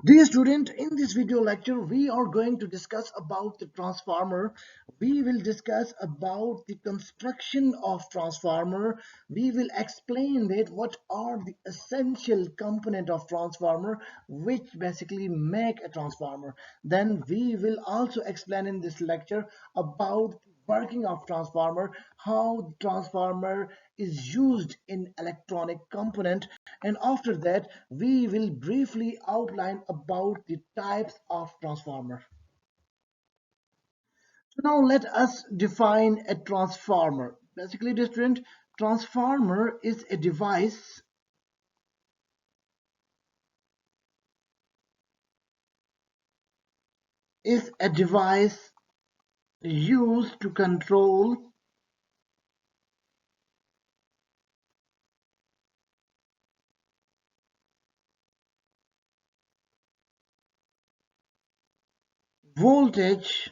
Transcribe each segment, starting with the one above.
Dear student, in this video lecture, we are going to discuss about the transformer. We will discuss about the construction of transformer. We will explain that what are the essential component of transformer which basically make a transformer. Then we will also explain in this lecture about working of transformer, how the transformer is used in electronic component, and after that we will briefly outline about the types of transformer. So now let us define a transformer. Basically, different transformer is a device used to control voltage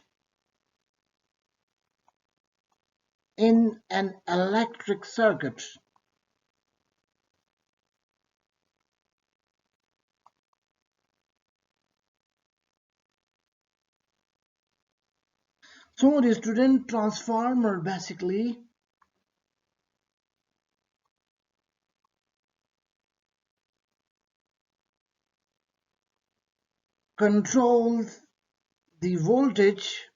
in an electric circuit. So the student transformer basically controls the voltage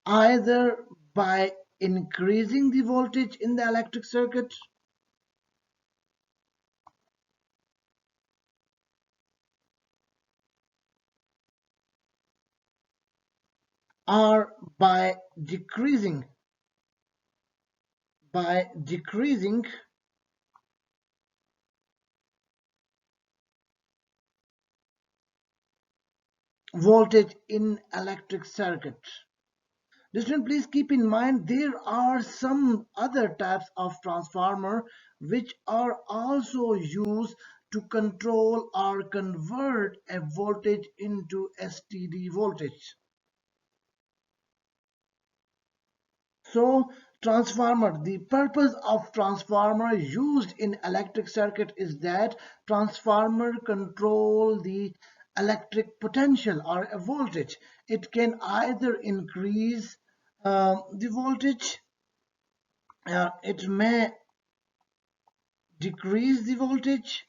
either by increasing the voltage in the electric circuit or by decreasing voltage in electric circuit. Listen, please keep in mind there are some other types of transformer which are also used to control or convert a voltage into STD voltage. So transformer, the purpose of transformer used in electric circuit is that transformer control the electric potential or a voltage. It can either increase the voltage, it may decrease the voltage,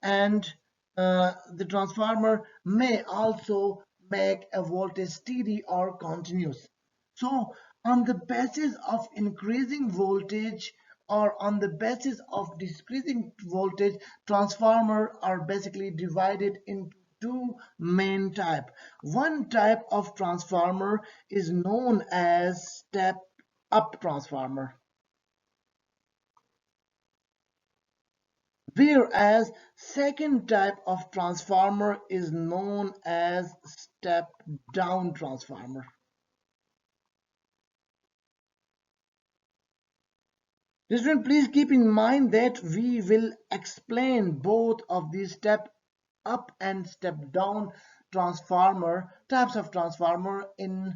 and the transformer may also make a voltage steady or continuous. So on the basis of increasing voltage or on the basis of decreasing voltage, transformer are basically divided into two main type. One type of transformer is known as step up transformer, whereas second type of transformer is known as step down transformer. Students, please keep in mind that we will explain both of these step up and step down transformer types of transformer in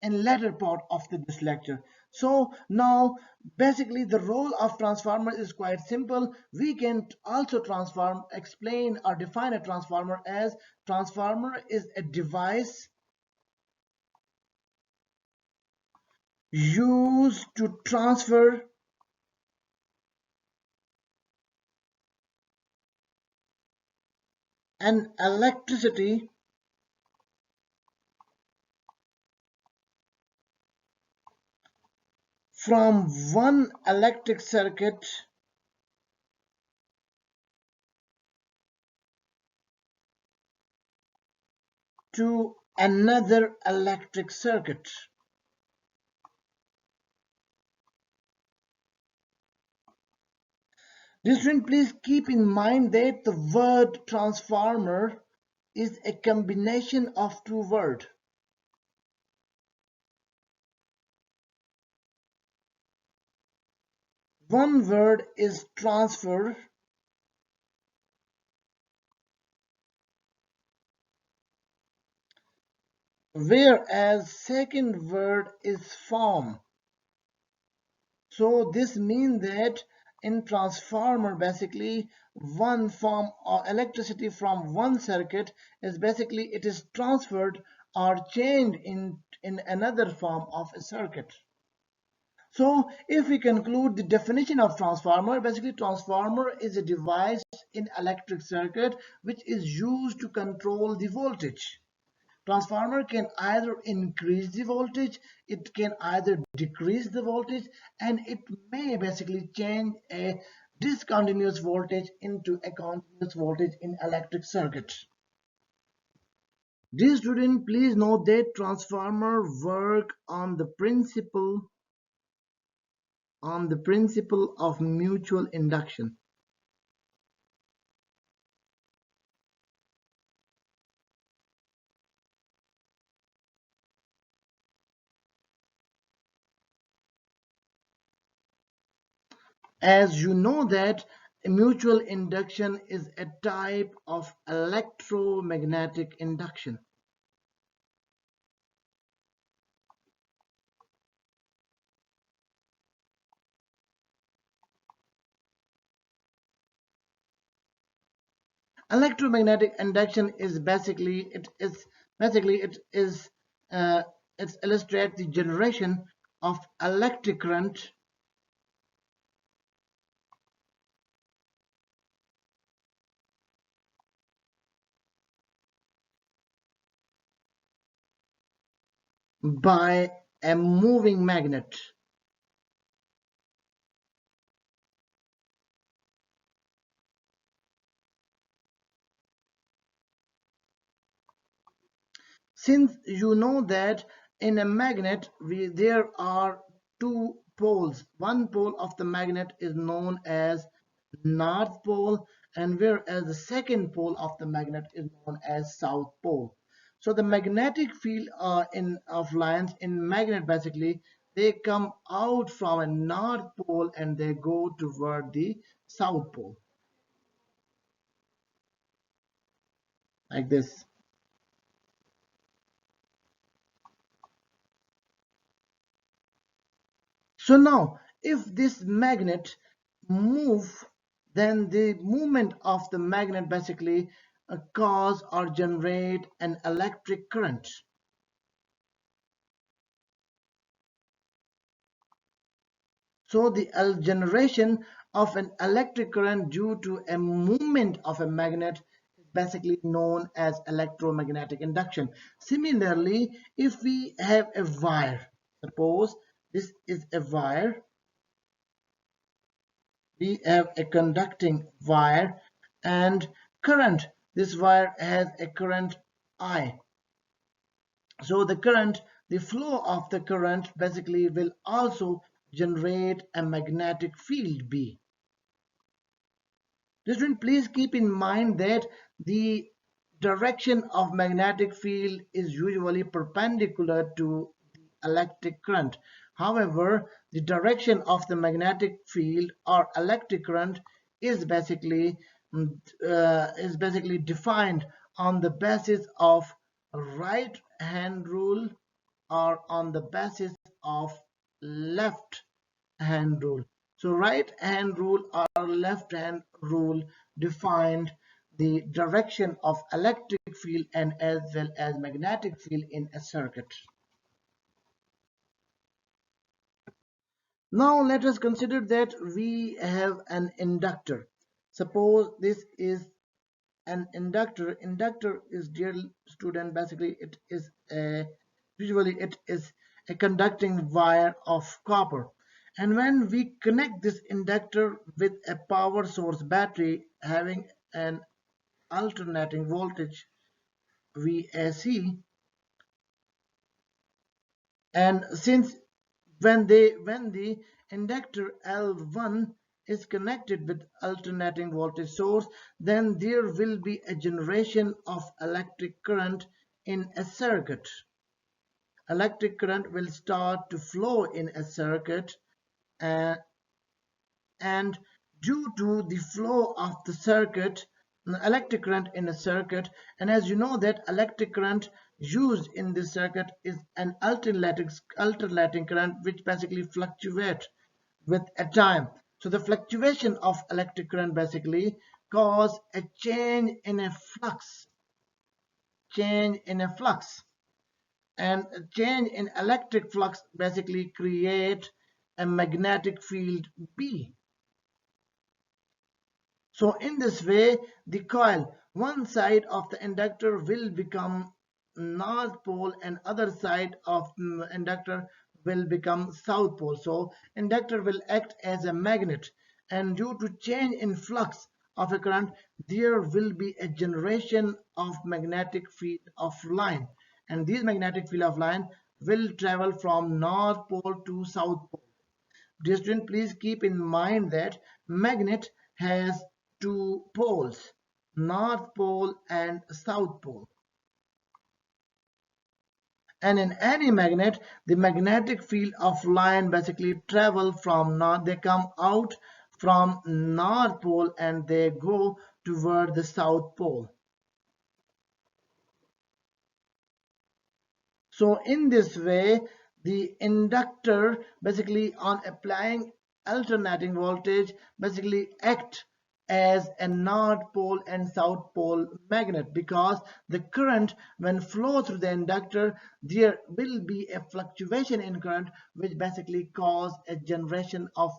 later part of this lecture. So now basically the role of transformer is quite simple. We can also explain or define a transformer as transformer is a device used to transfer an electricity from one electric circuit to another electric circuit. Students, please keep in mind that the word transformer is a combination of two words. One word is transfer, whereas second word is form. So this means that in transformer, basically one form of electricity from one circuit is basically it is transferred or changed in another form of a circuit. So if we conclude the definition of transformer, basically transformer is a device in electric circuit which is used to control the voltage. Transformer can either increase the voltage, it can either decrease the voltage, and it may basically change a discontinuous voltage into a continuous voltage in electric circuit. Dear student, please note that transformer work on the principle of mutual induction. As you know that mutual induction is a type of electromagnetic induction. Electromagnetic induction is uh, it illustrates the generation of electric current by a moving magnet. Since you know that in a magnet there are two poles. One pole of the magnet is known as north pole, and whereas the second pole of the magnet is known as south pole. So the magnetic field in of lines in magnet, basically they come out from a north pole and they go toward the south pole, like this. So now, if this magnet move, then the movement of the magnet basically cause or generate an electric current. So the generation of an electric current due to a movement of a magnet is basically known as electromagnetic induction. Similarly, if we have a wire, suppose this is a wire, we have a conducting wire and current. This wire has a current I. So the flow of the current basically will also generate a magnetic field B. Student, please keep in mind that the direction of magnetic field is usually perpendicular to the electric current. However, the direction of the magnetic field or electric current is basically defined on the basis of right hand rule or on the basis of left hand rule. So right hand rule or left hand rule defined the direction of electric field and as well as magnetic field in a circuit. Now let us consider that we have an inductor. Suppose this is an inductor. Inductor is, dear student, basically it is usually it is a conducting wire of copper, and when we connect this inductor with a power source battery having an alternating voltage VAC, and since when the inductor L1 is connected with alternating voltage source, then there will be a generation of electric current in a circuit. Electric current will start to flow in a circuit, uh, and due to the flow of the circuit, electric current in a circuit, and as you know that electric current used in this circuit is an alternating current which basically fluctuates with a time. So the fluctuation of electric current basically cause a change in a flux, and a change in electric flux basically create a magnetic field B. So in this way, the coil, one side of the inductor will become north pole and other side of inductor will become south pole. So inductor will act as a magnet, and due to change in flux of a current, there will be a generation of magnetic field of line, and this magnetic field of line will travel from north pole to south pole. Dear student, please keep in mind that magnet has two poles, north pole and south pole. And in any magnet, the magnetic field of line basically travel from north, they come out from north pole and they go toward the south pole. So in this way, the inductor basically on applying alternating voltage basically act as a north pole and south pole magnet, because the current when flow through the inductor, there will be a fluctuation in current which basically cause a generation of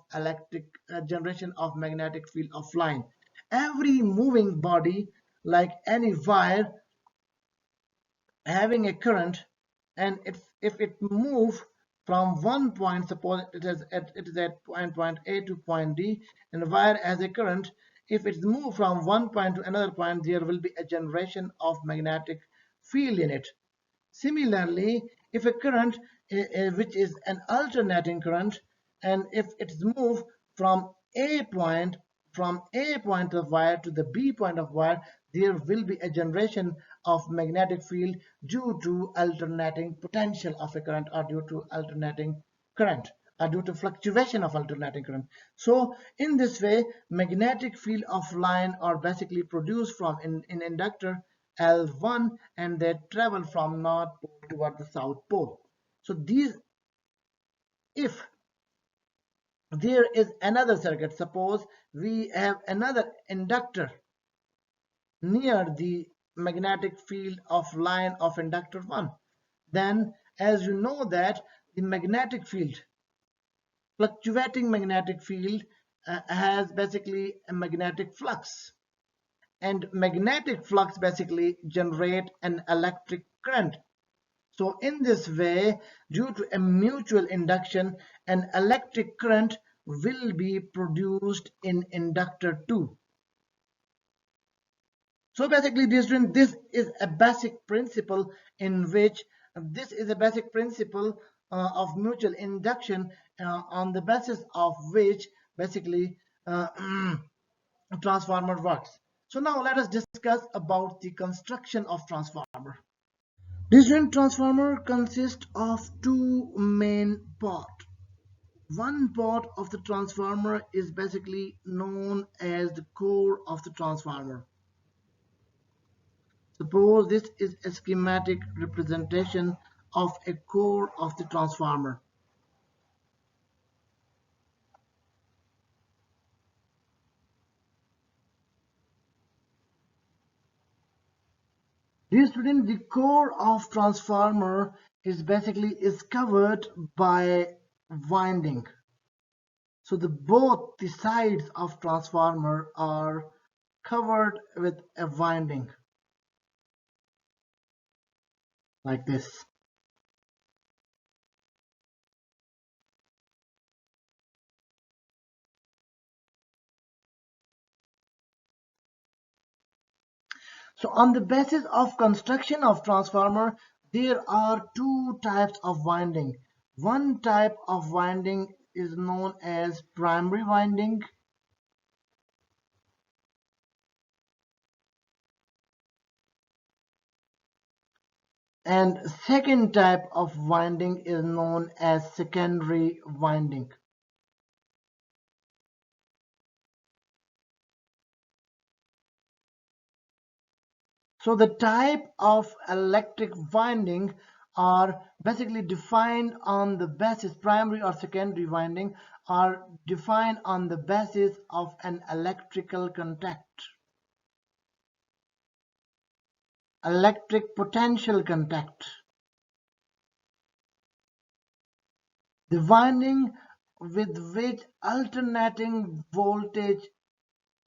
magnetic field of line. Every moving body like any wire having a current, and if it move from one point, suppose it is at point A to point D, and the wire has a current, if it move from one point to another point, there will be a generation of magnetic field in it. Similarly, if a current which is an alternating current, and if it's moved from A point of wire to the B point of wire, there will be a generation of magnetic field due to alternating potential of a current, or due to alternating current, or due to fluctuation of alternating current. So in this way, magnetic field of line are basically produced from in inductor L1, and they travel from north pole toward the south pole. So these, if there is another circuit, suppose we have another inductor near the magnetic field of line of inductor 1, then as you know that the magnetic field, fluctuating magnetic field, has basically a magnetic flux, and magnetic flux basically generate an electric current. So in this way, due to a mutual induction, an electric current will be produced in inductor 2. So basically, dear student, this is a basic principle in which of mutual induction, on the basis of which basically transformer works. So now let us discuss about the construction of transformer. Different transformer consists of two main parts. One part of the transformer is basically known as the core of the transformer. Suppose this is a schematic representation of a core of the transformer. Dear student, the core of transformer is covered by winding. So both the sides of transformer are covered with a winding like this. So on the basis of construction of transformer, there are two types of winding. One type of winding is known as primary winding, and second type of winding is known as secondary winding. So the type of electric winding are basically defined on the basis, primary or secondary winding are defined on the basis of an electrical contact, electric potential contact. The winding with which alternating voltage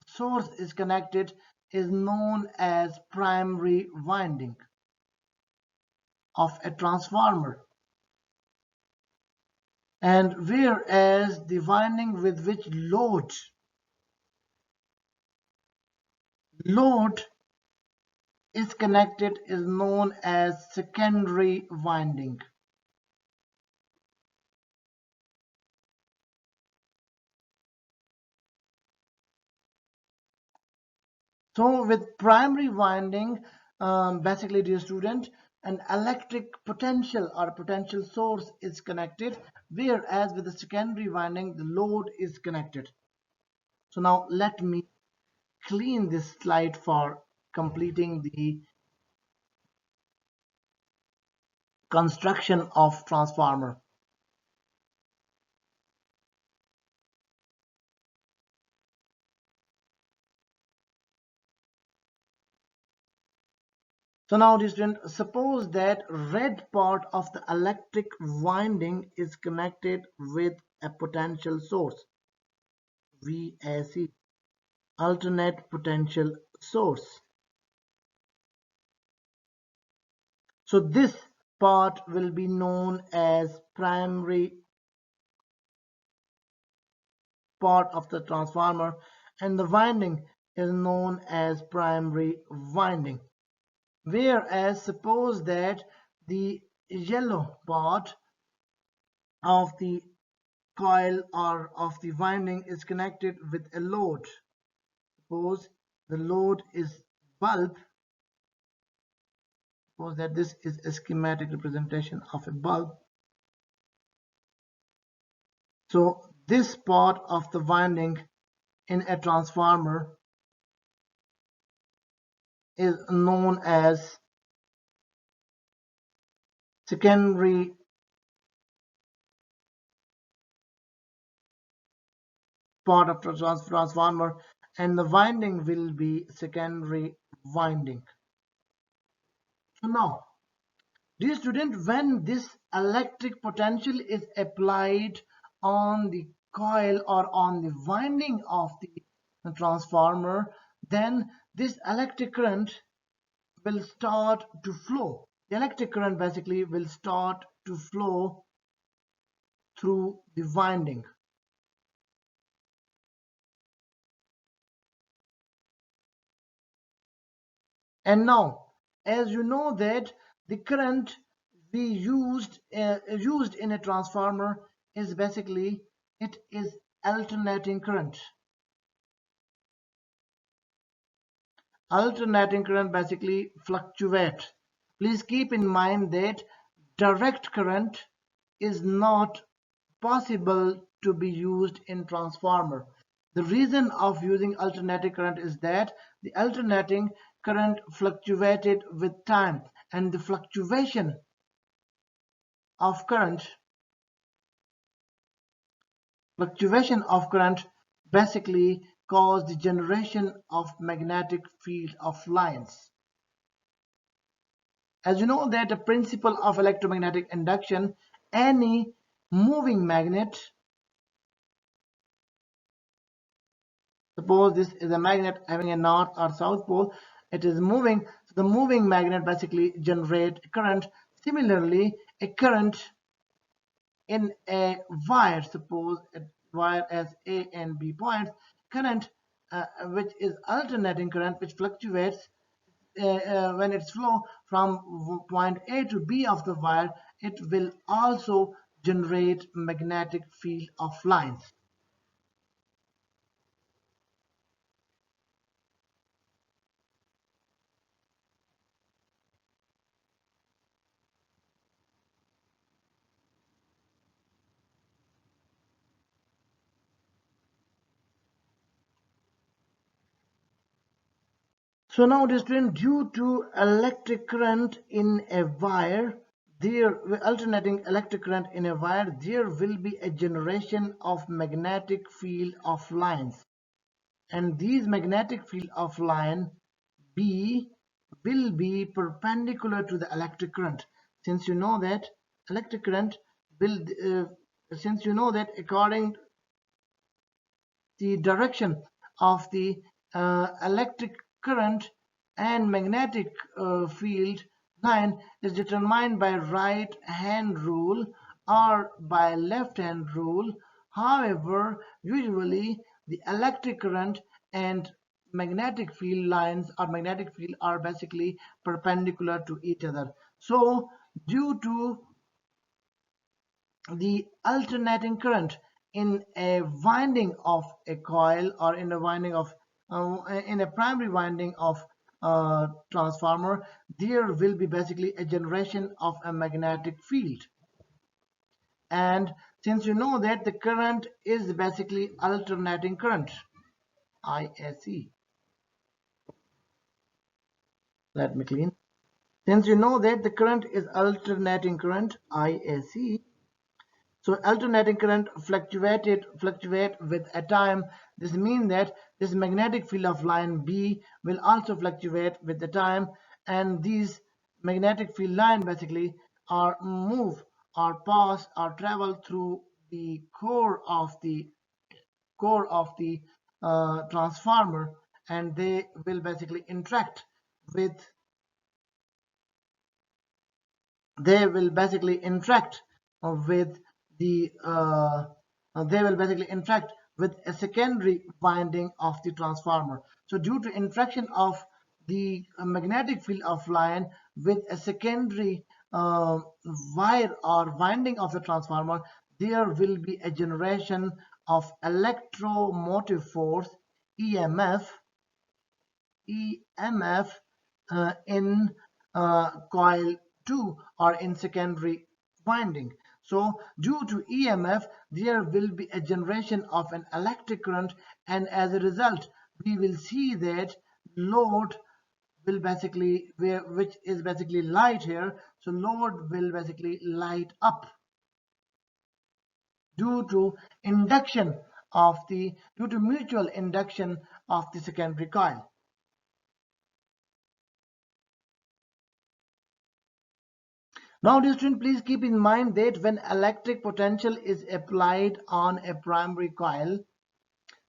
source is connected is known as primary winding of a transformer, and whereas the winding with which load is connected is known as secondary winding. So with primary winding, basically, dear student, an electric potential or potential source is connected, whereas with the secondary winding, the load is connected. So now let me clean this slide for completing the construction of transformer. So now, dear student, suppose that red part of the electric winding is connected with a potential source, VAC, alternate potential source. So this part will be known as primary part of the transformer, and the winding is known as primary winding. Whereas suppose that the yellow part of the coil or of the winding is connected with a load. Suppose the load is bulb. Suppose that this is a schematic representation of a bulb. So this part of the winding in a transformer is known as secondary part of the transformer, and the winding will be secondary winding. So now, dear student, when this electric potential is applied on the coil or on the winding of the transformer, then this electric current will start to flow. The electric current basically will start to flow through the winding. And now, as you know that the current we used in a transformer is basically, it is alternating current. Alternating current basically fluctuates. Please keep in mind that direct current is not possible to be used in transformer. The reason of using alternating current is that the alternating current fluctuated with time, and the of current fluctuation of current basically cause the generation of magnetic field of lines. As you know that the principle of electromagnetic induction, any moving magnet, suppose this is a magnet having a north or south pole, it is moving, so the moving magnet basically generate current. Similarly, a current in a wire, suppose a wire has A and B points, current which is alternating current which fluctuates when it's flow from point A to B of the wire, it will also generate magnetic field of lines. So now, due to electric current in a wire, there alternating electric current in a wire, there will be a generation of magnetic field of lines, and these magnetic field of line B will be perpendicular to the electric current. Since you know that electric current will since you know that according the direction of the electric current and magnetic field line is determined by right hand rule or by left hand rule. However, usually the electric current and magnetic field lines or magnetic field are basically perpendicular to each other. So due to the alternating current in a winding of a coil, or in a winding of in a primary winding of transformer, there will be basically a generation of a magnetic field. And since you know that the current is basically alternating current, IAC, let me clean. Since you know that the current is alternating current, IAC, so alternating current fluctuate with a time. This means that this magnetic field of line B will also fluctuate with the time, and these magnetic field line basically are move or pass or travel through the core of the transformer, and they will basically interact with they will basically interact with the they will basically interact with a secondary winding of the transformer. So due to interaction of the magnetic field of line with a secondary wire or winding of the transformer, there will be a generation of electromotive force, EMF, in coil 2 or in secondary winding. So due to EMF, there will be a generation of an electric current, and as a result we will see that load will basically, which is basically light here, so load will basically light up due to mutual induction of the secondary coil. Now, dear student, please keep in mind that when electric potential is applied on a primary coil,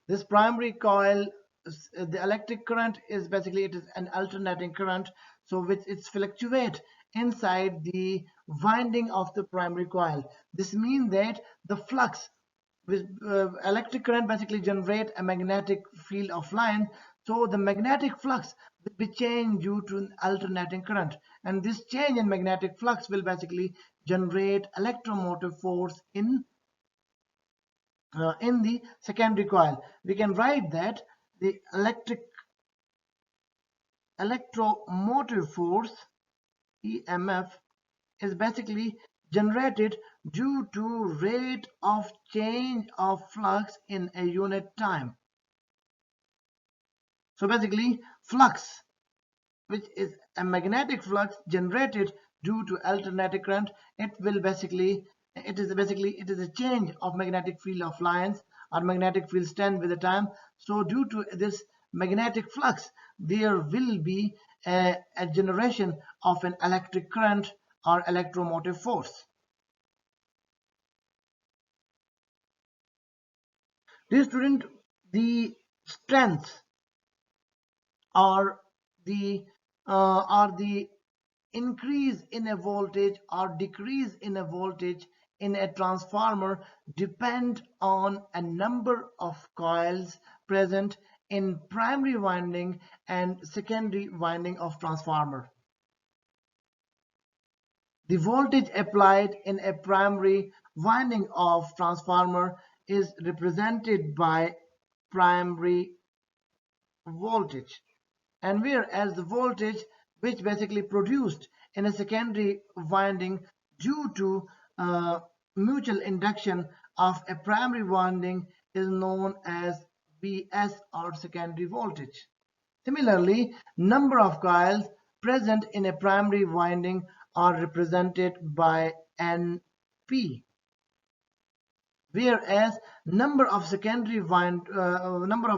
this primary coil, the electric current is basically, it is an alternating current, so which it's fluctuate inside the winding of the primary coil. This means that the flux with electric current basically generate a magnetic field of line, so the magnetic flux will be changed due to an alternating current, and this change in magnetic flux will basically generate electromotive force in the secondary coil. We can write that the electromotive force, EMF, is basically generated due to rate of change of flux in a unit time. So basically flux, which is a magnetic flux generated due to alternating current, it is a change of magnetic field of lines or magnetic field strength with the time. So due to this magnetic flux, there will be a generation of an electric current or electromotive force. Dear student, the strength or the increase in a voltage or decrease in a voltage in a transformer depend on a number of coils present in primary winding and secondary winding of transformer. The voltage applied in a primary winding of transformer is represented by primary voltage, and whereas the voltage which basically produced in a secondary winding due to mutual induction of a primary winding is known as Vs, or secondary voltage. Similarly, number of coils present in a primary winding are represented by Np, whereas number of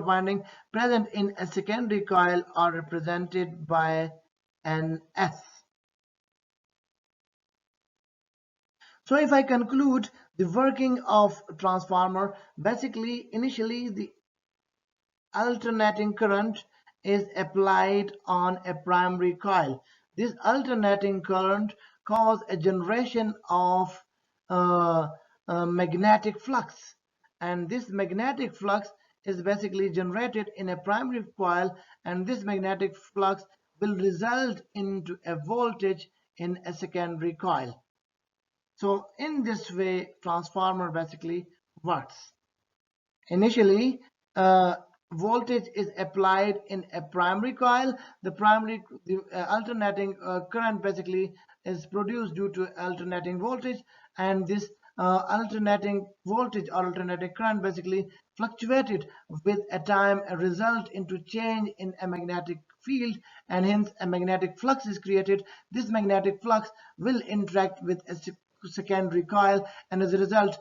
winding present in a secondary coil are represented by Ns. So if I conclude the working of transformer, basically initially the alternating current is applied on a primary coil. This alternating current causes a generation of uh, magnetic flux, and this magnetic flux is basically generated in a primary coil, and this magnetic flux will result into a voltage in a secondary coil. So in this way transformer basically works. Initially, uh, voltage is applied in a primary coil. The alternating current basically is produced due to alternating voltage, and this alternating voltage or alternating current basically fluctuated with a time, a result into change in a magnetic field, and hence a magnetic flux is created. This magnetic flux will interact with a secondary coil, and as a result,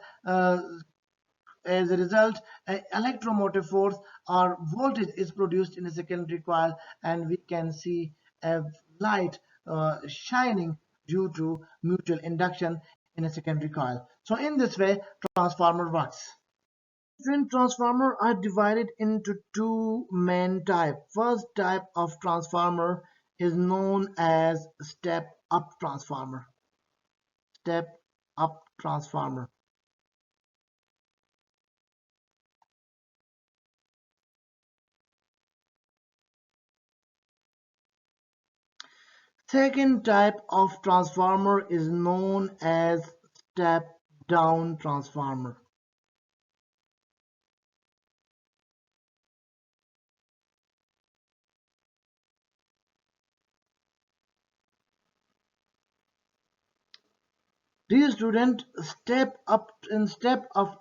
electromotive force or voltage is produced in a secondary coil, and we can see a light shining due to mutual induction in a secondary coil. So in this way, transformer works. Different transformers are divided into two main types. First type of transformer is known as step-up transformer. Step-up transformer. Second type of transformer is known as step-down transformer. Dear student, step-up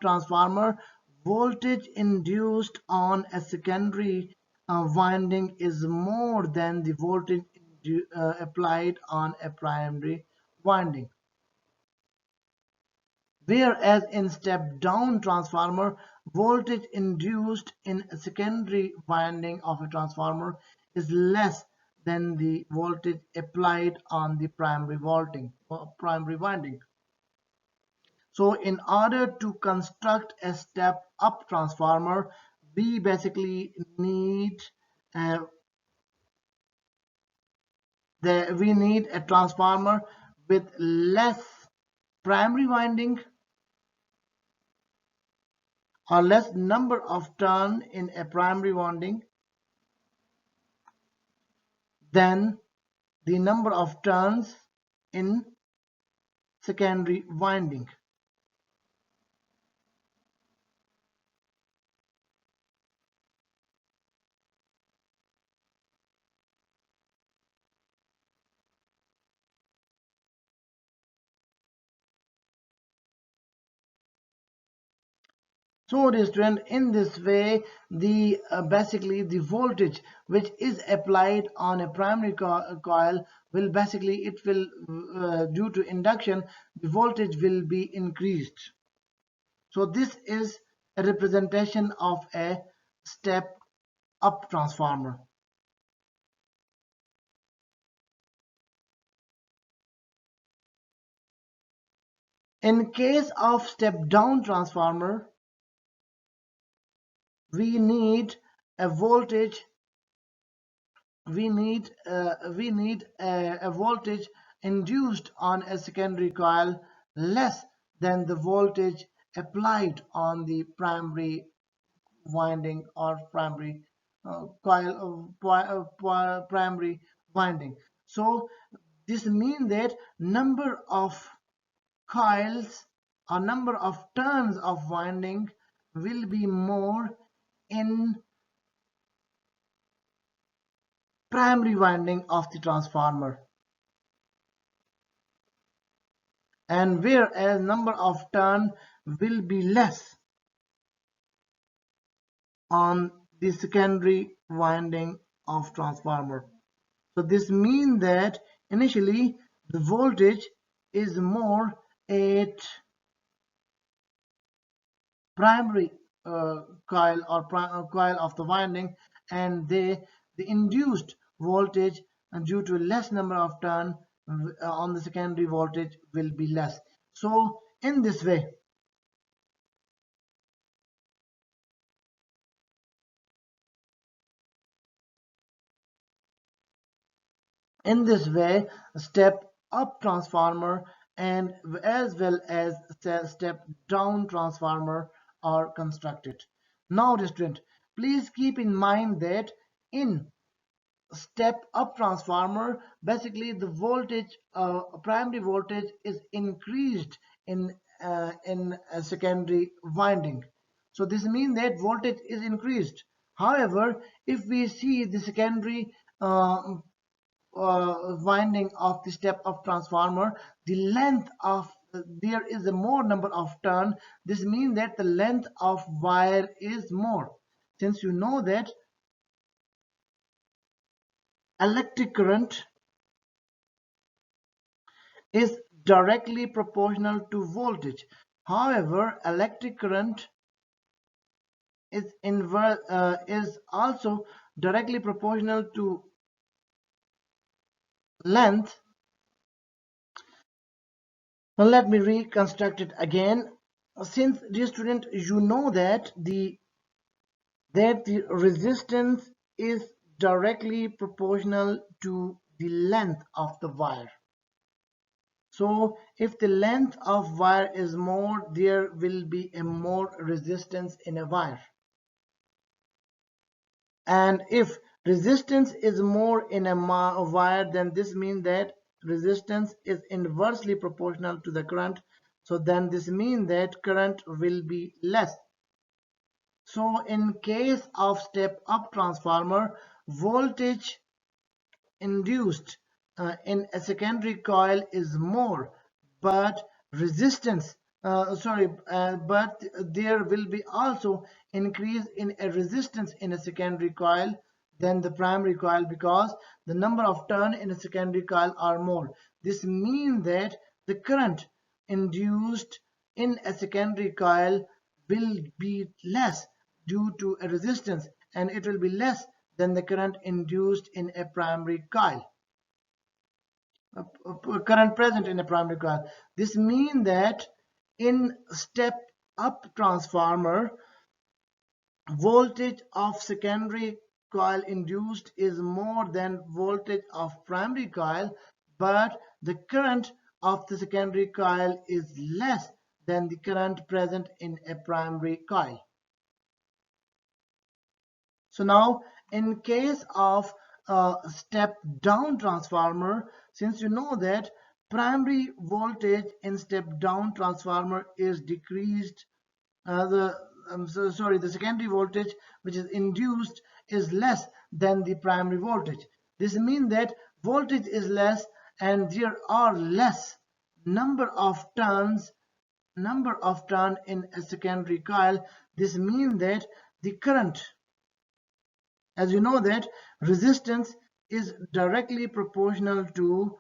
transformer, voltage induced on a secondary winding is more than the voltage applied on a primary winding. Whereas in step-down transformer, voltage induced in a secondary winding of a transformer is less than the voltage applied on the primary winding. So in order to construct a step-up transformer, we basically need uh, a transformer with less primary winding or less number of turns in a primary winding than the number of turns in secondary winding. So dear student, in this way, the basically the voltage which is applied on a primary coil will basically it will due to induction the voltage will be increased. So this is a representation of a step up transformer. In case of step down transformer, we need a voltage a voltage induced on a secondary coil less than the voltage applied on the primary winding or primary primary winding. So this means that number of coils or number of turns of winding will be more in primary winding of the transformer, and whereas number of turn will be less on the secondary winding of transformer. So this means that initially the voltage is more at primary coil or coil of the winding, and the induced voltage due to a less number of turn on the secondary voltage will be less. So in this way step up transformer and as well as step down transformer are constructed. Now student, please keep in mind that in step up transformer basically the voltage primary voltage is increased in a secondary winding, so this means that voltage is increased. However, if we see the secondary winding of the step up transformer, the length of there is a more number of turn. This means that the length of wire is more, since you know that electric current is directly proportional to voltage. However, electric current is also directly proportional to length. Now let me reconstruct it again. Since, dear student, you know that the resistance is directly proportional to the length of the wire. So if the length of wire is more, there will be a more resistance in a wire. And if resistance is more in a wire, then this means that resistance is inversely proportional to the current. So then this means that current will be less. So in case of step up transformer, voltage induced in a secondary coil is more, but resistance but there will be also increase in a resistance in a secondary coil than the primary coil, because the number of turn in a secondary coil are more. This means that the current induced in a secondary coil will be less due to a resistance, and it will be less than the current induced in a primary coil, current present in a primary coil. This means that in step up transformer, voltage of secondary coil induced is more than voltage of primary coil, but the current of the secondary coil is less than the current present in a primary coil. So now in case of step down transformer, since you know that primary voltage in step down transformer is decreased, the secondary voltage which is induced is less than the primary voltage. This means that voltage is less and there are less number of turns in a secondary coil. This means that the current, as you know that resistance is directly proportional to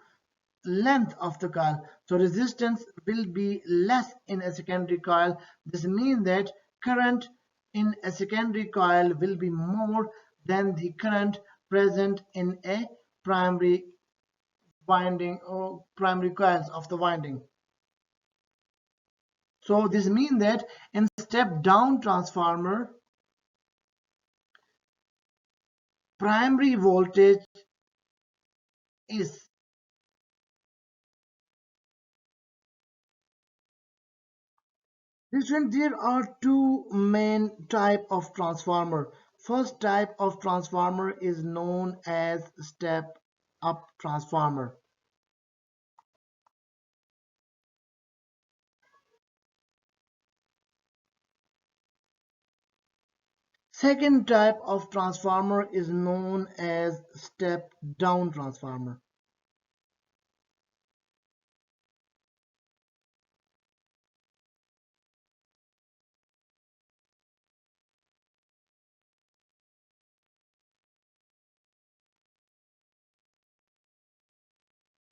length of the coil, so resistance will be less in a secondary coil. This means that current in a secondary coil will be more than the current present in a primary winding or primary coils of the winding. So this means that in step down transformer, primary voltage is there are two main type of transformer. First type of transformer is known as step up transformer. Second type of transformer is known as step down transformer.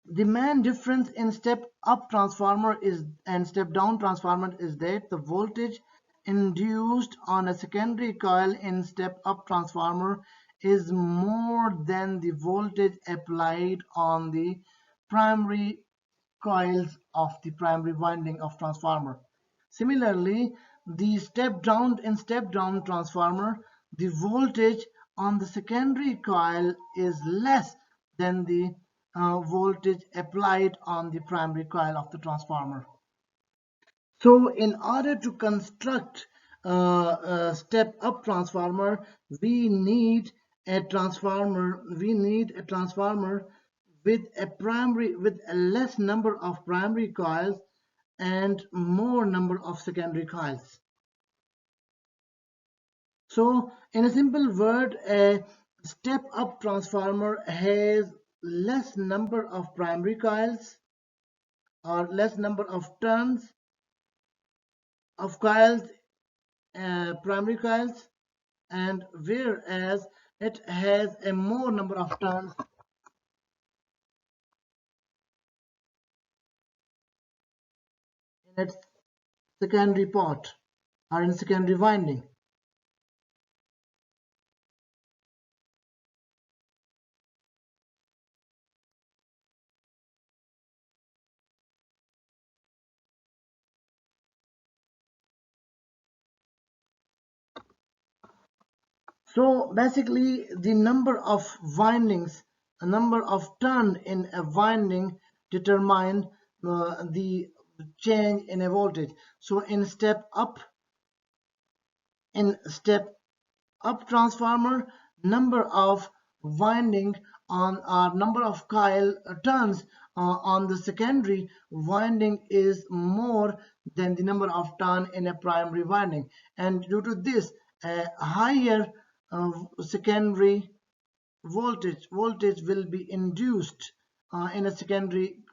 The main difference in step up transformer is and step down transformer is that the voltage induced on a secondary coil in step up transformer is more than the voltage applied on the primary coils of the primary winding of transformer. Similarly, the step down transformer, the voltage on the secondary coil is less than the voltage applied on the primary coil of the transformer. So in order to construct a step up transformer, we need a transformer with a less number of primary coils and more number of secondary coils. So in a simple word, a step up transformer has less number of primary coils or less number of turns of coils, primary coils, and whereas it has a more number of turns in its secondary part or in secondary winding. So basically the number of windings, a number of turns in a winding determine the change in a voltage. So in step up transformer, number of winding on number of coil turns on the secondary winding is more than the number of turn in a primary winding, and due to this a higher secondary voltage will be induced in a secondary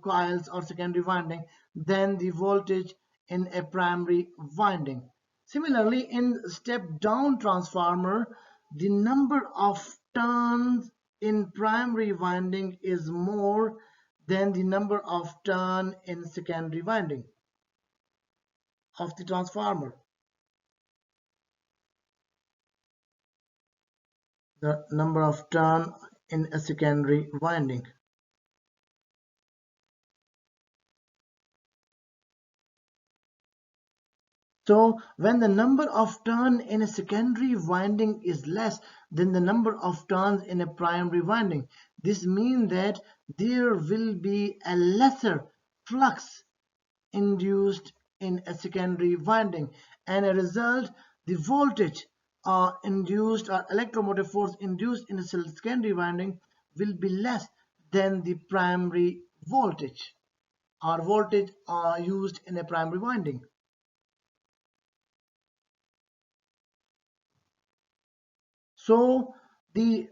coils or secondary winding than the voltage in a primary winding. Similarly, in step down transformer, the number of turns in primary winding is more than the number of turn in secondary winding of the transformer. The number of turn in a secondary winding. So when the number of turns in a secondary winding is less than the number of turns in a primary winding, this means that there will be a lesser flux induced in a secondary winding, and as a result the voltage induced or electromotive force induced in a secondary winding will be less than the primary voltage or voltage used in a primary winding. So the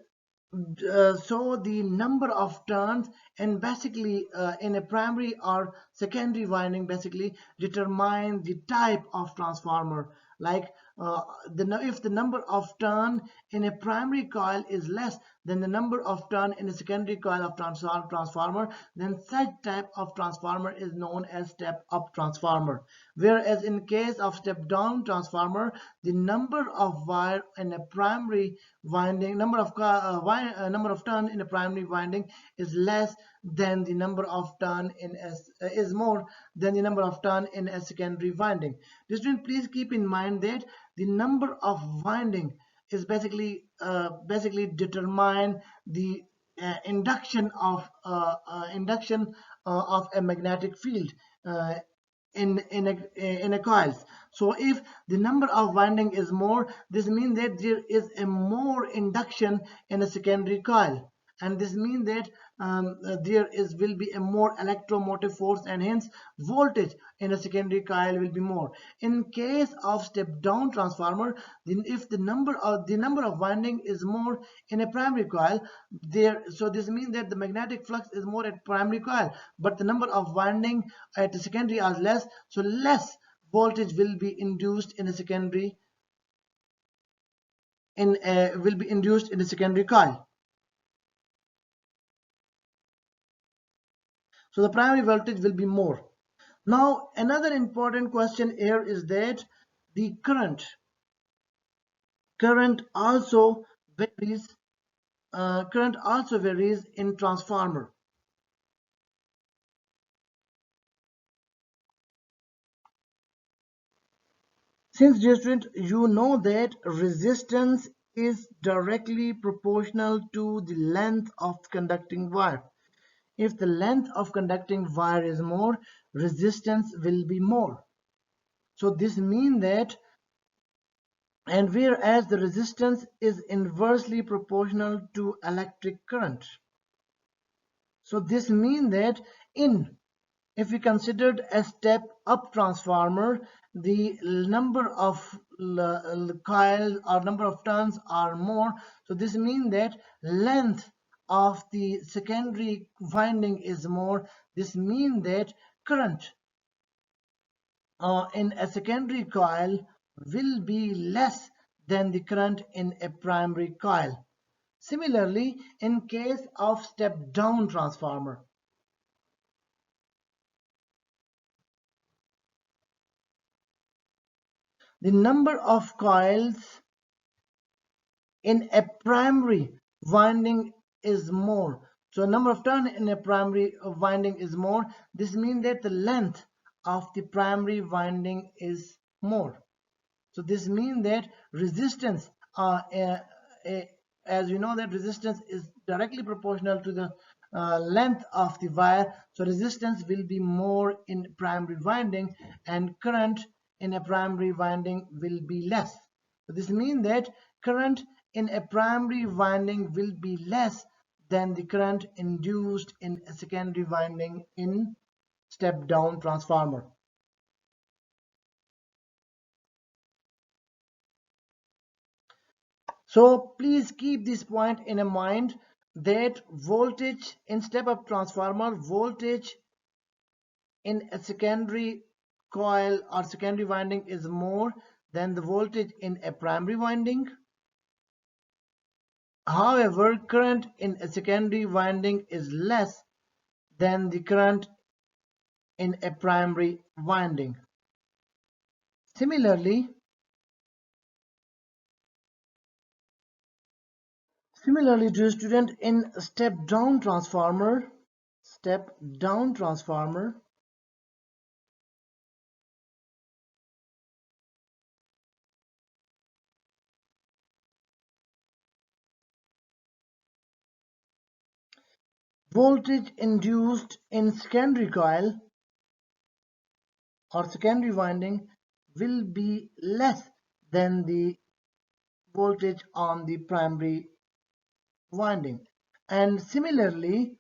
number of turns and basically in a primary or secondary winding basically determine the type of transformer. Like if the number of turn in a primary coil is less than the number of turn in a secondary coil of transformer, then such type of transformer is known as step up transformer. Whereas in case of step down transformer, the number of wire in a primary winding, number of turn in a primary winding is less than the number of turn in is more than the number of turn in a secondary winding. Student, please keep in mind that the number of winding is basically determine the induction of a magnetic field uh, in a coils. So if the number of winding is more, this means that there is a more induction in a secondary coil, and this means that there will be a more electromotive force, and hence voltage in a secondary coil will be more. In case of step down transformer, then if the number of winding is more in a primary coil, so this means that the magnetic flux is more at primary coil, but the number of winding at the secondary are less, so less voltage will be induced in a secondary coil. So the primary voltage will be more. Now another important question here is that the current also varies in transformer. Since, dear student, you know that resistance is directly proportional to the length of conducting wire. If the length of conducting wire is more, resistance will be more. So this means that, and whereas the resistance is inversely proportional to electric current. So this means that in if we considered a step up transformer, the number of coils or number of turns are more. So this means that length of the secondary winding is more. This means that current in a secondary coil will be less than the current in a primary coil. Similarly, in case of step down transformer, the number of coils in a primary winding is more. So number of turn in a primary winding is more. This means that the length of the primary winding is more. So this means that resistance, as you know that resistance is directly proportional to the length of the wire. So resistance will be more in primary winding and current in a primary winding will be less. So this means that current in a primary winding will be less than the current induced in a secondary winding in step down transformer. So please keep this point in mind that voltage in step-up transformer, voltage in a secondary coil or secondary winding is more than the voltage in a primary winding. However, current in a secondary winding is less than the current in a primary winding. Similarly, dear student, in step-down transformer, voltage induced in secondary coil or secondary winding will be less than the voltage on the primary winding. And similarly,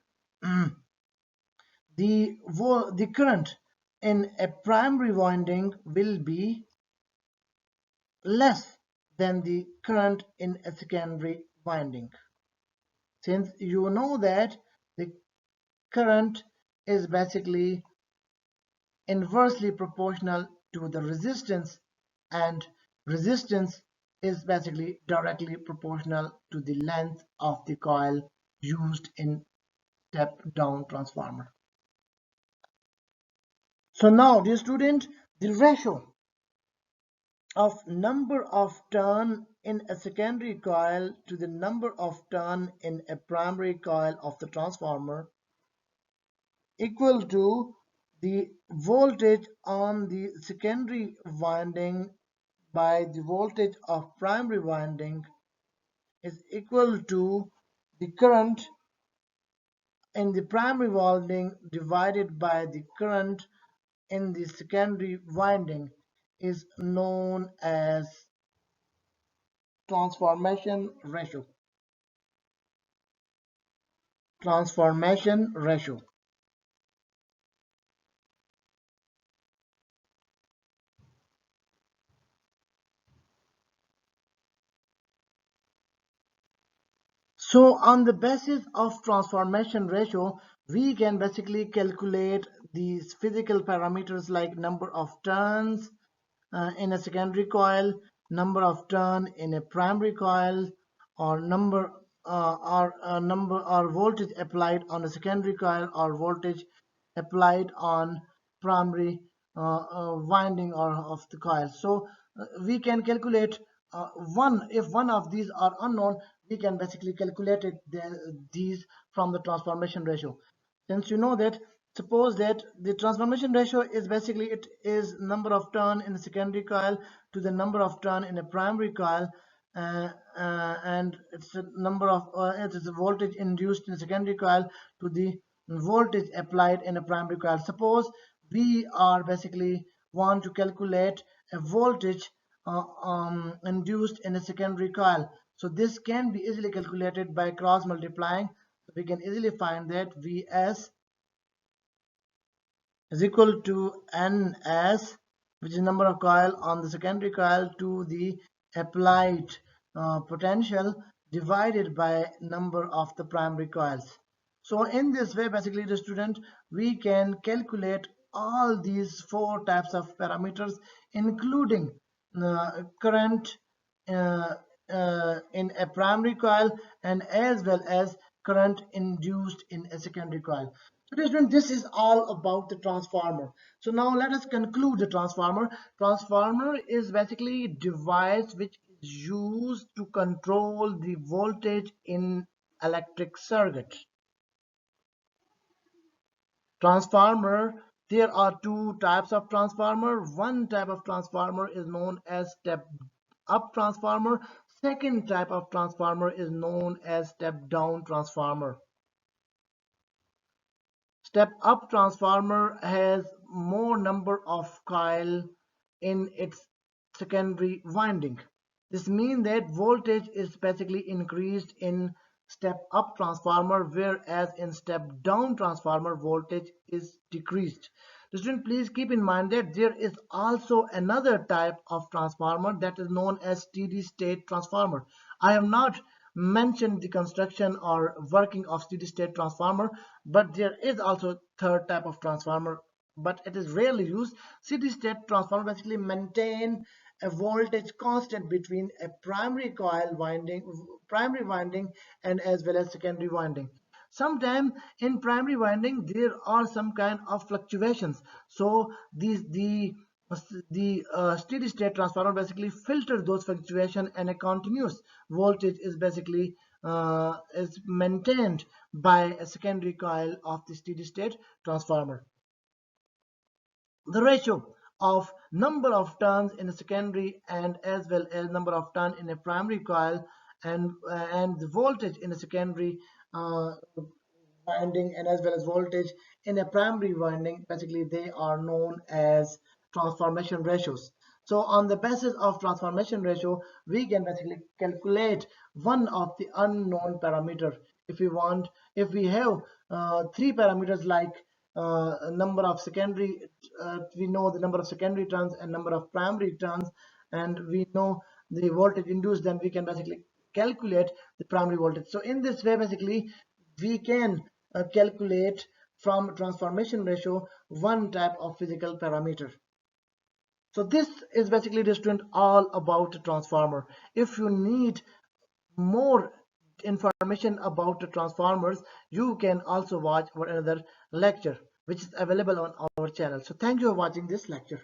the current in a primary winding will be less than the current in a secondary winding. Since you know that the current is basically inversely proportional to the resistance, and resistance is basically directly proportional to the length of the coil used in step down transformer. So now, dear student, the ratio of number of turn in a secondary coil to the number of turn in a primary coil of the transformer equal to the voltage on the secondary winding by the voltage of primary winding is equal to the current in the primary winding divided by the current in the secondary winding is known as transformation ratio. Transformation ratio. So on the basis of transformation ratio, we can basically calculate these physical parameters like number of turns in a secondary coil, number of turn in a primary coil, or number or voltage applied on a secondary coil, or voltage applied on primary winding or of the coil. So we can calculate one, if one of these are unknown, we can basically calculate these from the transformation ratio. Since you know that, suppose that the transformation ratio is basically, it is number of turn in the secondary coil to the number of turn in a primary coil, and it's a number of it is the voltage induced in the secondary coil to the voltage applied in a primary coil. Suppose we are basically want to calculate a voltage induced in a secondary coil. So this can be easily calculated by cross multiplying. So we can easily find that Vs is equal to Ns, which is number of coil on the secondary coil, to the applied potential divided by number of the primary coils. So in this way, basically, the student, we can calculate all these four types of parameters, including current uh, in a primary coil, and as well as current induced in a secondary coil. So student, this is all about the transformer. So now let us conclude the transformer. Transformer is basically a device which is used to control the voltage in electric circuit. Transformer, there are two types of transformer. One type of transformer is known as step up transformer. Second type of transformer is known as step down transformer. Step up transformer has more number of coil in its secondary winding. This means that voltage is basically increased in step up transformer, whereas in step down transformer voltage is decreased. Student, please keep in mind that there is also another type of transformer that is known as steady state transformer. I have not mentioned the construction or working of steady state transformer, but there is also third type of transformer, but it is rarely used. Steady state transformer basically maintain a voltage constant between a primary winding and as well as secondary winding. Sometimes in primary winding there are some kind of fluctuations, so the steady state transformer basically filters those fluctuations, and a continuous voltage is basically is maintained by a secondary coil of the steady state transformer. The ratio of number of turns in a secondary and as well as number of turns in a primary coil, and the voltage in a secondary winding and as well as voltage in a primary winding, basically they are known as transformation ratios. So on the basis of transformation ratio, we can basically calculate one of the unknown parameter. If we want, if we have three parameters like number of secondary, we know the number of secondary turns and number of primary turns, and we know the voltage induced, then we can basically calculate the primary voltage. So in this way, basically, we can calculate from transformation ratio one type of physical parameter. So this is basically the student all about the transformer. If you need more information about the transformers, you can also watch our another lecture which is available on our channel. So thank you for watching this lecture.